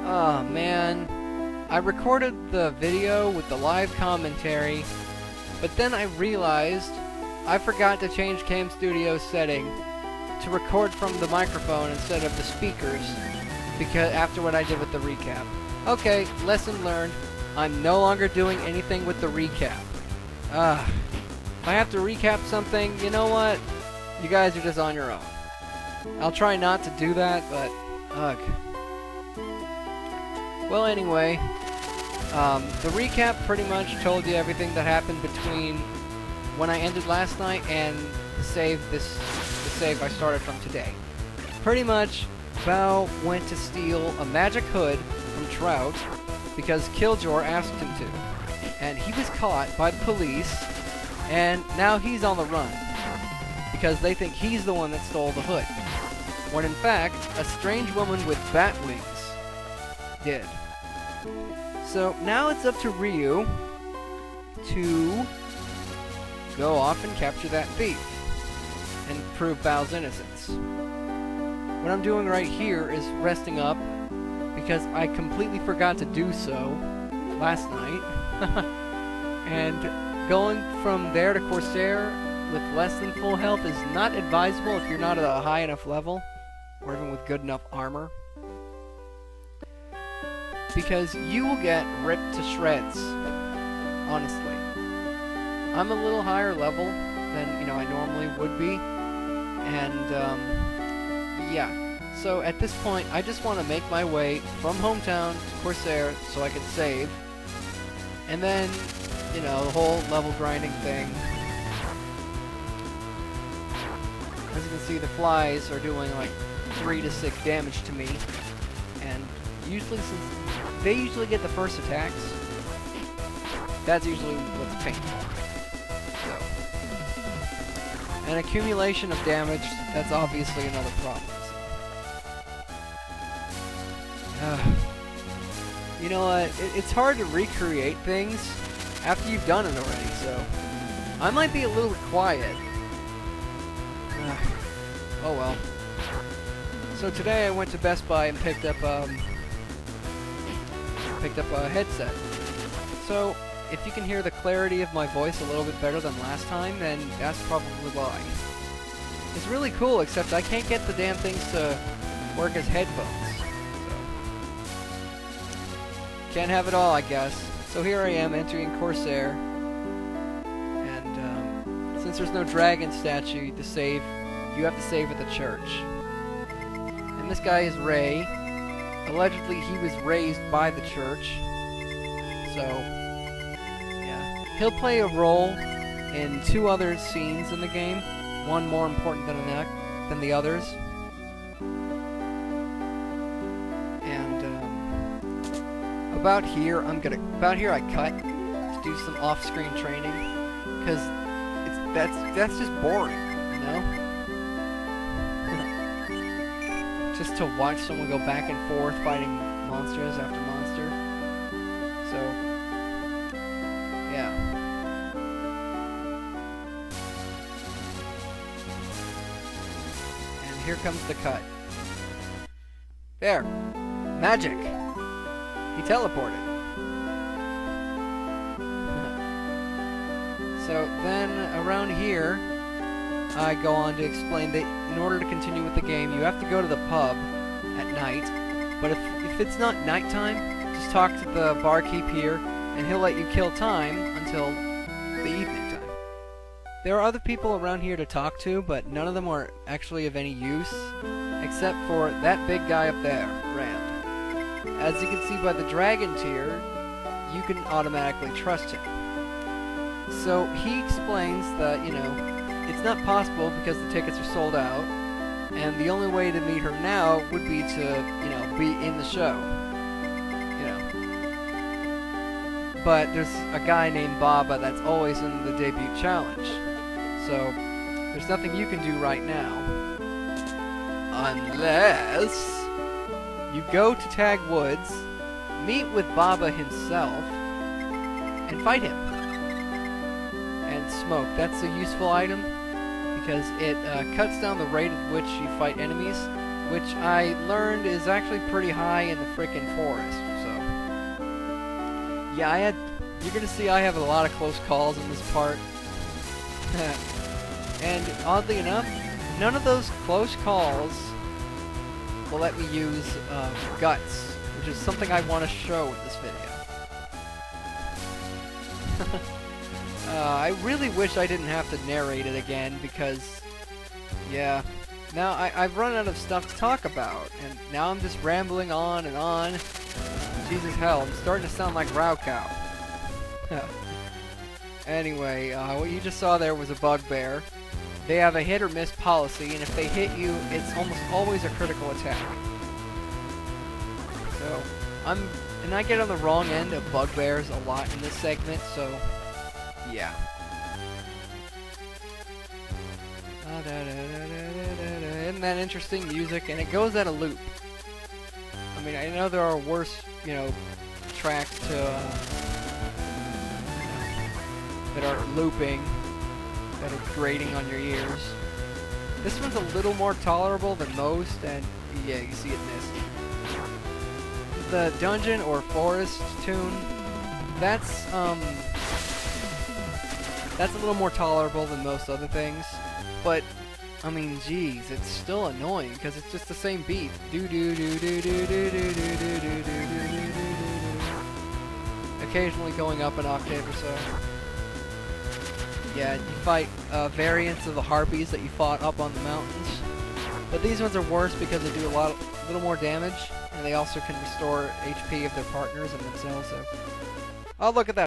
Oh man, I recorded the video with the live commentary, but then I realized I forgot to change CamStudio's setting to record from the microphone instead of the speakers, because after what I did with the recap. Okay, lesson learned. I'm no longer doing anything with the recap. If I have to recap something, you know what? You guys are just on your own. I'll try not to do that, but ugh. Well, anyway, the recap pretty much told you everything that happened between when I ended last night and the save I started from today. Pretty much, Bao went to steal a magic hood from Trout because Killjoy asked him to, and he was caught by the police, and now he's on the run because they think he's the one that stole the hood, when in fact a strange woman with bat wings did. So now it's up to Ryu to go off and capture that thief and prove Bao's innocence. What I'm doing right here is resting up because I completely forgot to do so last night. And going from there to Coursair with less than full health is not advisable if you're not at a high enough level or even with good enough armor, because you will get ripped to shreds, honestly. I'm a little higher level than, you know, I normally would be, and, yeah. So, at this point, I just want to make my way from hometown to Coursair so I can save, and then, you know, the whole level grinding thing. As you can see, the flies are doing, like, 3 to 6 damage to me, and usually, since they usually get the first attacks, that's usually what's painful. So, an accumulation of damage, that's obviously another problem. You know what, it's hard to recreate things after you've done it already, so I might be a little quiet. Oh well. So today I went to Best Buy and picked up a headset. So if you can hear the clarity of my voice a little bit better than last time, then that's probably why. It's really cool, except I can't get the damn things to work as headphones. So can't have it all, I guess. So here I am entering Coursair, and since there's no dragon statue to save, you have to save at the church. And this guy is Ray. Allegedly, he was raised by the church. So, yeah. He'll play a role in 2 other scenes in the game. One more important than the others. And, about here I cut to do some off-screen training. Because that's just boring, you know? Just to watch someone go back and forth fighting monsters after monster. So, yeah. And here comes the cut. There. Magic. He teleported. So then around here, I go on to explain that in order to continue with the game, you have to go to the pub at night. But if it's not nighttime, just talk to the barkeep here, and he'll let you kill time until the evening time. There are other people around here to talk to, but none of them are actually of any use, except for that big guy up there, Rand. As you can see by the dragon tier, you can automatically trust him. So he explains that, you know, it's not possible because the tickets are sold out, and the only way to meet her now would be to, you know, be in the show. You know. But there's a guy named Baba that's always in the debut challenge. So there's nothing you can do right now. Unless you go to Tag Woods, meet with Baba himself, and fight him. And smoke. That's a useful item because it cuts down the rate at which you fight enemies which I learned is actually pretty high in the frickin' forest, so... Yeah, you're gonna see I have a lot of close calls in this part. And oddly enough, none of those close calls will let me use guts, which is something I want to show in this video. I really wish I didn't have to narrate it again, because, yeah, now I've run out of stuff to talk about, and now I'm just rambling on and on. Jesus hell, I'm starting to sound like Raucow. Anyway, what you just saw there was a bugbear. They have a hit or miss policy, and if they hit you, it's almost always a critical attack. So, and I get on the wrong end of bugbears a lot in this segment, so, yeah. Isn't that interesting music? And it goes at a loop. I mean, I know there are worse, you know, tracks to, that are looping, that are grating on your ears. This one's a little more tolerable than most, and yeah, you see it missed. The dungeon or forest tune, that's a little more tolerable than most other things, but I mean, geez, it's still annoying because it's just the same beat. Occasionally going up an octave or so. Yeah, you fight variants of the harpies that you fought up on the mountains. But these ones are worse because they do a little more damage, and they also can restore HP of their partners and themselves, so... Oh, look at that!